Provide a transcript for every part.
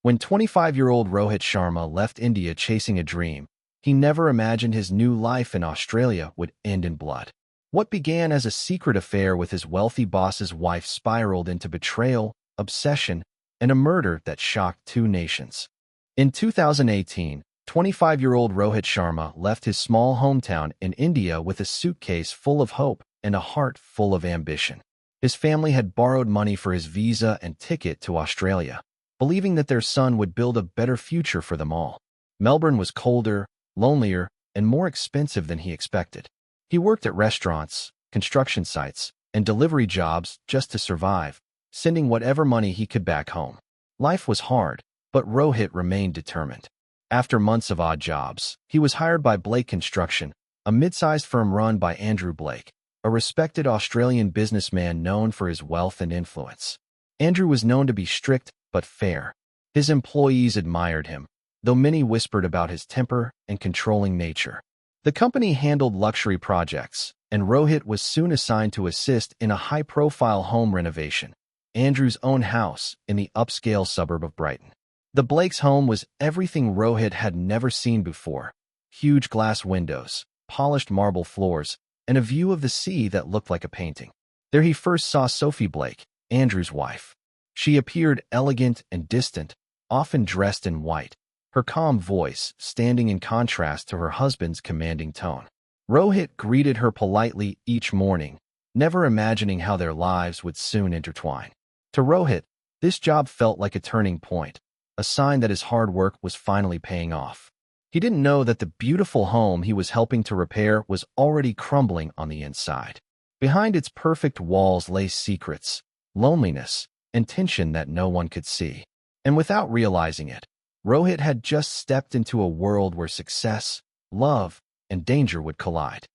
When 25-year-old Rohit Sharma left India chasing a dream, he never imagined his new life in Australia would end in blood. What began as a secret affair with his wealthy boss's wife spiraled into betrayal, obsession, and a murder that shocked two nations. In 2018, 25-year-old Rohit Sharma left his small hometown in India with a suitcase full of hope and a heart full of ambition. His family had borrowed money for his visa and ticket to Australia, believing that their son would build a better future for them all. Melbourne was colder, lonelier, and more expensive than he expected. He worked at restaurants, construction sites, and delivery jobs just to survive, sending whatever money he could back home. Life was hard, but Rohit remained determined. After months of odd jobs, he was hired by Blake Construction, a mid-sized firm run by Andrew Blake, a respected Australian businessman known for his wealth and influence. Andrew was known to be strict but fair. His employees admired him, though many whispered about his temper and controlling nature. The company handled luxury projects, and Rohit was soon assigned to assist in a high-profile home renovation, Andrew's own house in the upscale suburb of Brighton. The Blake's home was everything Rohit had never seen before: huge glass windows, polished marble floors, and a view of the sea that looked like a painting. There he first saw Sophie Blake, Andrew's wife. She appeared elegant and distant, often dressed in white, her calm voice standing in contrast to her husband's commanding tone. Rohit greeted her politely each morning, never imagining how their lives would soon intertwine. To Rohit, this job felt like a turning point, a sign that his hard work was finally paying off. He didn't know that the beautiful home he was helping to repair was already crumbling on the inside. Behind its perfect walls lay secrets, loneliness, and tension that no one could see. And without realizing it, Rohit had just stepped into a world where success, love, and danger would collide.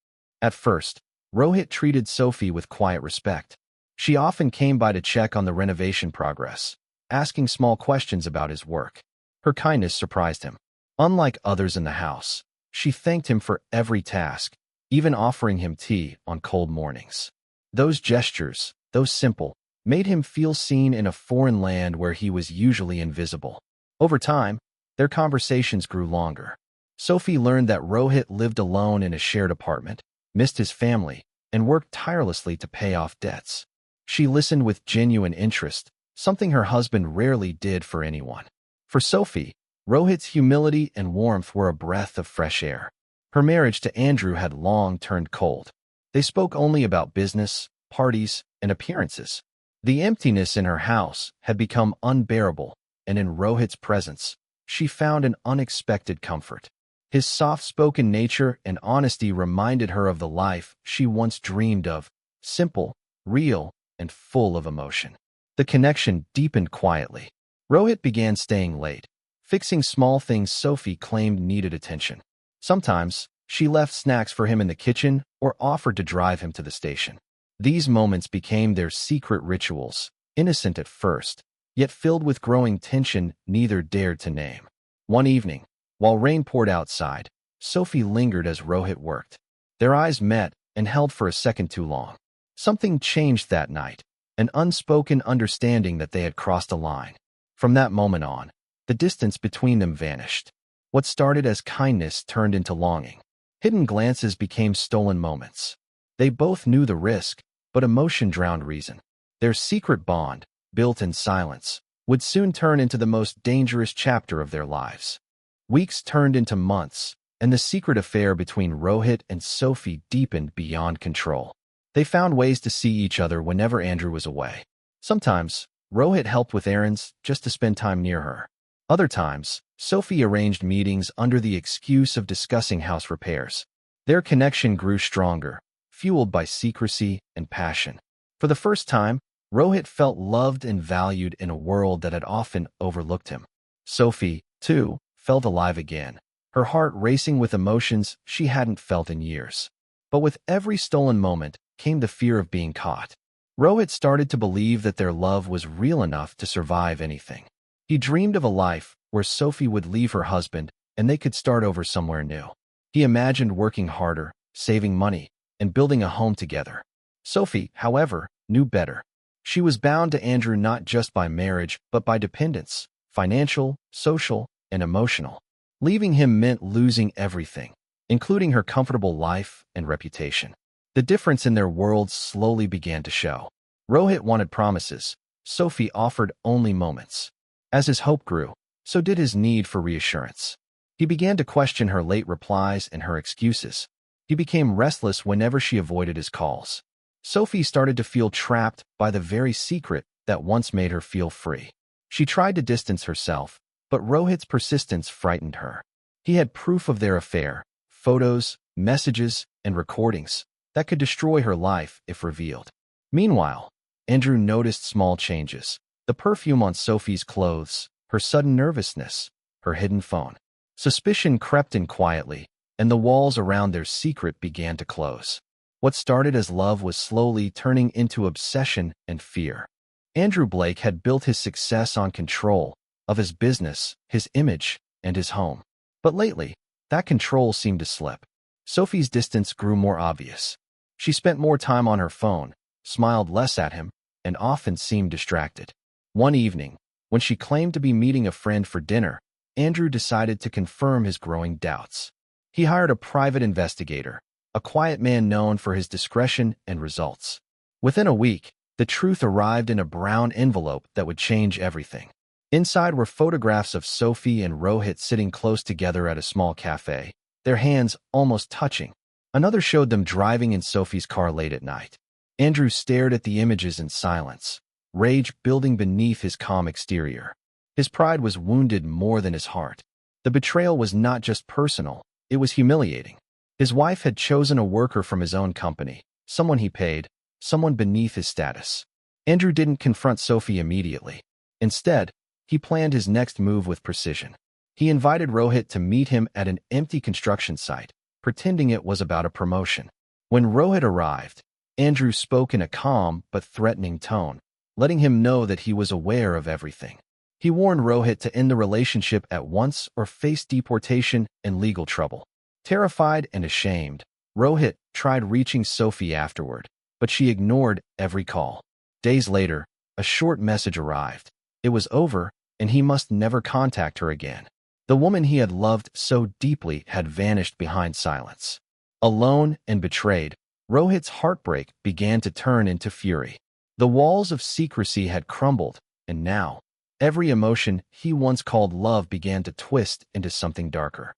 At first, Rohit treated Sophie with quiet respect. She often came by to check on the renovation progress, asking small questions about his work. Her kindness surprised him. Unlike others in the house, she thanked him for every task, even offering him tea on cold mornings. Those gestures, though simple, made him feel seen in a foreign land where he was usually invisible. Over time, their conversations grew longer. Sophie learned that Rohit lived alone in a shared apartment, missed his family, and worked tirelessly to pay off debts. She listened with genuine interest, something her husband rarely did for anyone. For Sophie, Rohit's humility and warmth were a breath of fresh air. Her marriage to Andrew had long turned cold. They spoke only about business, parties, and appearances. The emptiness in her house had become unbearable, and in Rohit's presence, she found an unexpected comfort. His soft-spoken nature and honesty reminded her of the life she once dreamed of, simple, real, and full of emotion. The connection deepened quietly. Rohit began staying late, fixing small things Sophie claimed needed attention. Sometimes, she left snacks for him in the kitchen or offered to drive him to the station. These moments became their secret rituals, innocent at first, yet filled with growing tension neither dared to name. One evening, while rain poured outside, Sophie lingered as Rohit worked. Their eyes met and held for a second too long. Something changed that night, an unspoken understanding that they had crossed a line. From that moment on, the distance between them vanished. What started as kindness turned into longing. Hidden glances became stolen moments. They both knew the risk, but emotion drowned reason. Their secret bond, built in silence, would soon turn into the most dangerous chapter of their lives. Weeks turned into months, and the secret affair between Rohit and Sophie deepened beyond control. They found ways to see each other whenever Andrew was away. Sometimes, Rohit helped with errands just to spend time near her. Other times, Sophie arranged meetings under the excuse of discussing house repairs. Their connection grew stronger, fueled by secrecy and passion. For the first time, Rohit felt loved and valued in a world that had often overlooked him. Sophie, too, felt alive again, her heart racing with emotions she hadn't felt in years. But with every stolen moment came the fear of being caught. Rohit started to believe that their love was real enough to survive anything. He dreamed of a life where Sophie would leave her husband and they could start over somewhere new. He imagined working harder, saving money, and building a home together. Sophie, however, knew better. She was bound to Andrew not just by marriage, but by dependence, financial, social, and emotional. Leaving him meant losing everything, including her comfortable life and reputation. The difference in their worlds slowly began to show. Rohit wanted promises. Sophie offered only moments. As his hope grew, so did his need for reassurance. He began to question her late replies and her excuses. He became restless whenever she avoided his calls. Sophie started to feel trapped by the very secret that once made her feel free. She tried to distance herself, but Rohit's persistence frightened her. He had proof of their affair, photos, messages, and recordings that could destroy her life if revealed. Meanwhile, Andrew noticed small changes: the perfume on Sophie's clothes, her sudden nervousness, her hidden phone. Suspicion crept in quietly, and the walls around their secret began to close. What started as love was slowly turning into obsession and fear. Andrew Blake had built his success on control of his business, his image, and his home. But lately, that control seemed to slip. Sophie's distance grew more obvious. She spent more time on her phone, smiled less at him, and often seemed distracted. One evening, when she claimed to be meeting a friend for dinner, Andrew decided to confirm his growing doubts. He hired a private investigator, a quiet man known for his discretion and results. Within a week, the truth arrived in a brown envelope that would change everything. Inside were photographs of Sophie and Rohit sitting close together at a small cafe, their hands almost touching. Another showed them driving in Sophie's car late at night. Andrew stared at the images in silence, rage building beneath his calm exterior. His pride was wounded more than his heart. The betrayal was not just personal, it was humiliating. His wife had chosen a worker from his own company, someone he paid, someone beneath his status. Andrew didn't confront Sophie immediately. Instead, he planned his next move with precision. He invited Rohit to meet him at an empty construction site, pretending it was about a promotion. When Rohit arrived, Andrew spoke in a calm but threatening tone, letting him know that he was aware of everything. He warned Rohit to end the relationship at once or face deportation and legal trouble. Terrified and ashamed, Rohit tried reaching Sophie afterward, but she ignored every call. Days later, a short message arrived. It was over, and he must never contact her again. The woman he had loved so deeply had vanished behind silence. Alone and betrayed, Rohit's heartbreak began to turn into fury. The walls of secrecy had crumbled, and now, every emotion he once called love began to twist into something darker.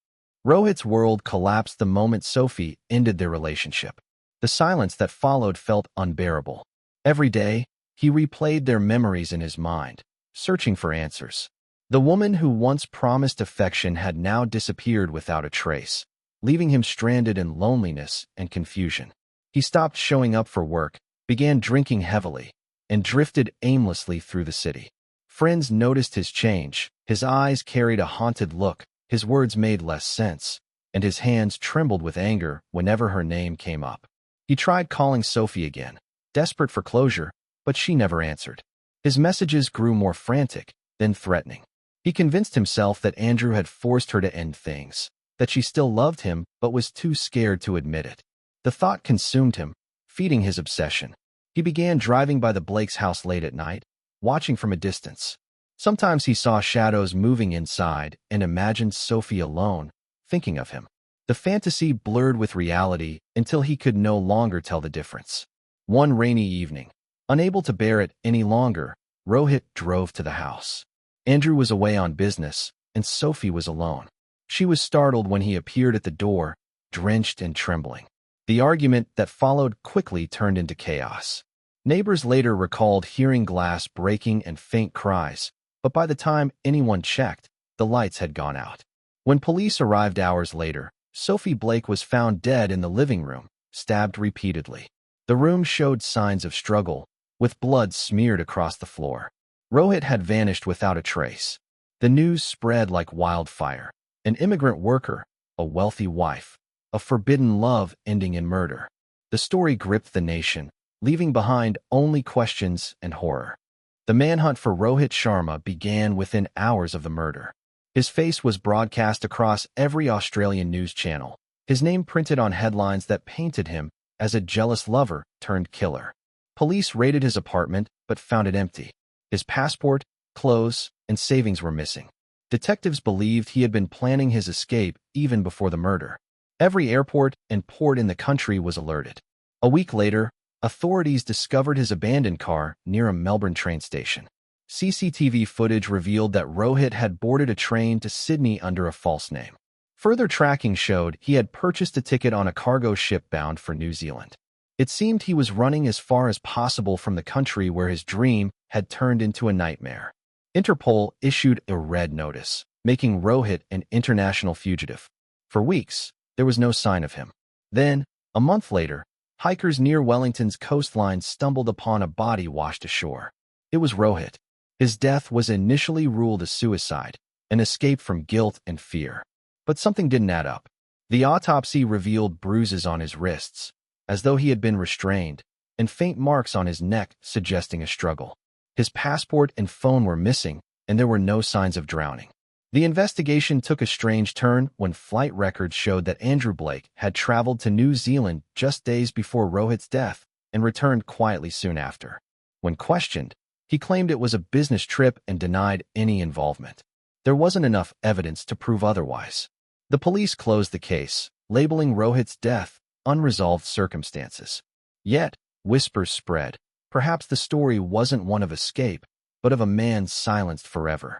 Rohit's world collapsed the moment Sophie ended their relationship. The silence that followed felt unbearable. Every day, he replayed their memories in his mind, searching for answers. The woman who once promised affection had now disappeared without a trace, leaving him stranded in loneliness and confusion. He stopped showing up for work, began drinking heavily, and drifted aimlessly through the city. Friends noticed his change. His eyes carried a haunted look, his words made less sense, and his hands trembled with anger whenever her name came up. He tried calling Sophie again, desperate for closure, but she never answered. His messages grew more frantic, then threatening. He convinced himself that Andrew had forced her to end things, that she still loved him but was too scared to admit it. The thought consumed him, feeding his obsession. He began driving by the Blake's house late at night, watching from a distance. Sometimes he saw shadows moving inside and imagined Sophie alone, thinking of him. The fantasy blurred with reality until he could no longer tell the difference. One rainy evening, unable to bear it any longer, Rohit drove to the house. Andrew was away on business, and Sophie was alone. She was startled when he appeared at the door, drenched and trembling. The argument that followed quickly turned into chaos. Neighbors later recalled hearing glass breaking and faint cries, but by the time anyone checked, the lights had gone out. When police arrived hours later, Sophie Blake was found dead in the living room, stabbed repeatedly. The room showed signs of struggle, with blood smeared across the floor. Rohit had vanished without a trace. The news spread like wildfire. An immigrant worker, a wealthy wife, a forbidden love ending in murder. The story gripped the nation, leaving behind only questions and horror. The manhunt for Rohit Sharma began within hours of the murder. His face was broadcast across every Australian news channel, his name printed on headlines that painted him as a jealous lover turned killer. Police raided his apartment but found it empty. His passport, clothes, and savings were missing. Detectives believed he had been planning his escape even before the murder. Every airport and port in the country was alerted. A week later, authorities discovered his abandoned car near a Melbourne train station. CCTV footage revealed that Rohit had boarded a train to Sydney under a false name. Further tracking showed he had purchased a ticket on a cargo ship bound for New Zealand. It seemed he was running as far as possible from the country where his dream had turned into a nightmare. Interpol issued a red notice, making Rohit an international fugitive. For weeks, there was no sign of him. Then, a month later, hikers near Wellington's coastline stumbled upon a body washed ashore. It was Rohit. His death was initially ruled a suicide, an escape from guilt and fear. But something didn't add up. The autopsy revealed bruises on his wrists, as though he had been restrained, and faint marks on his neck suggesting a struggle. His passport and phone were missing, and there were no signs of drowning. The investigation took a strange turn when flight records showed that Andrew Blake had traveled to New Zealand just days before Rohit's death and returned quietly soon after. When questioned, he claimed it was a business trip and denied any involvement. There wasn't enough evidence to prove otherwise. The police closed the case, labeling Rohit's death unresolved circumstances. Yet, whispers spread. Perhaps the story wasn't one of escape, but of a man silenced forever.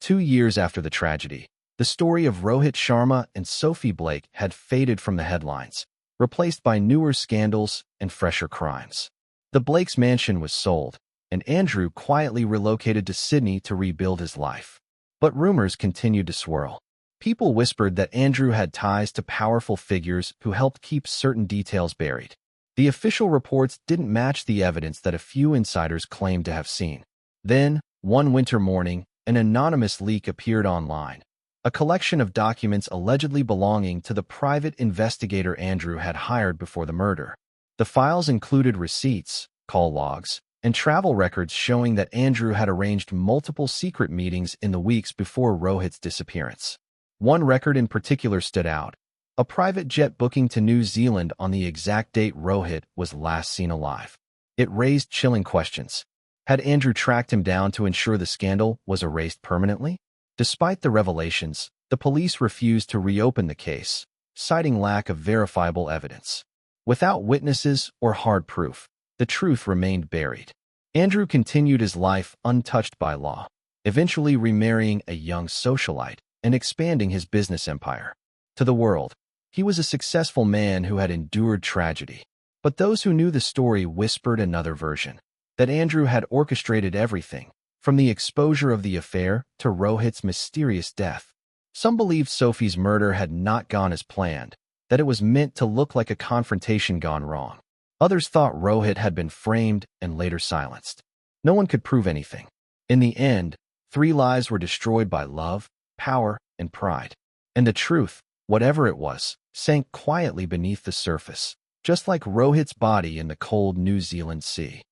2 years after the tragedy, the story of Rohit Sharma and Sophie Blake had faded from the headlines, replaced by newer scandals and fresher crimes. The Blake's mansion was sold, and Andrew quietly relocated to Sydney to rebuild his life. But rumors continued to swirl. People whispered that Andrew had ties to powerful figures who helped keep certain details buried. The official reports didn't match the evidence that a few insiders claimed to have seen. Then, one winter morning, an anonymous leak appeared online, a collection of documents allegedly belonging to the private investigator Andrew had hired before the murder. The files included receipts, call logs, and travel records showing that Andrew had arranged multiple secret meetings in the weeks before Rohit's disappearance. One record in particular stood out: a private jet booking to New Zealand on the exact date Rohit was last seen alive. It raised chilling questions. Had Andrew tracked him down to ensure the scandal was erased permanently? Despite the revelations, the police refused to reopen the case, citing lack of verifiable evidence. Without witnesses or hard proof, the truth remained buried. Andrew continued his life untouched by law, eventually remarrying a young socialite and expanding his business empire. To the world, he was a successful man who had endured tragedy. But those who knew the story whispered another version, that Andrew had orchestrated everything, from the exposure of the affair to Rohit's mysterious death. Some believed Sophie's murder had not gone as planned, that it was meant to look like a confrontation gone wrong. Others thought Rohit had been framed and later silenced. No one could prove anything. In the end, 3 lives were destroyed by love, power, and pride. And the truth, whatever it was, sank quietly beneath the surface, just like Rohit's body in the cold New Zealand sea.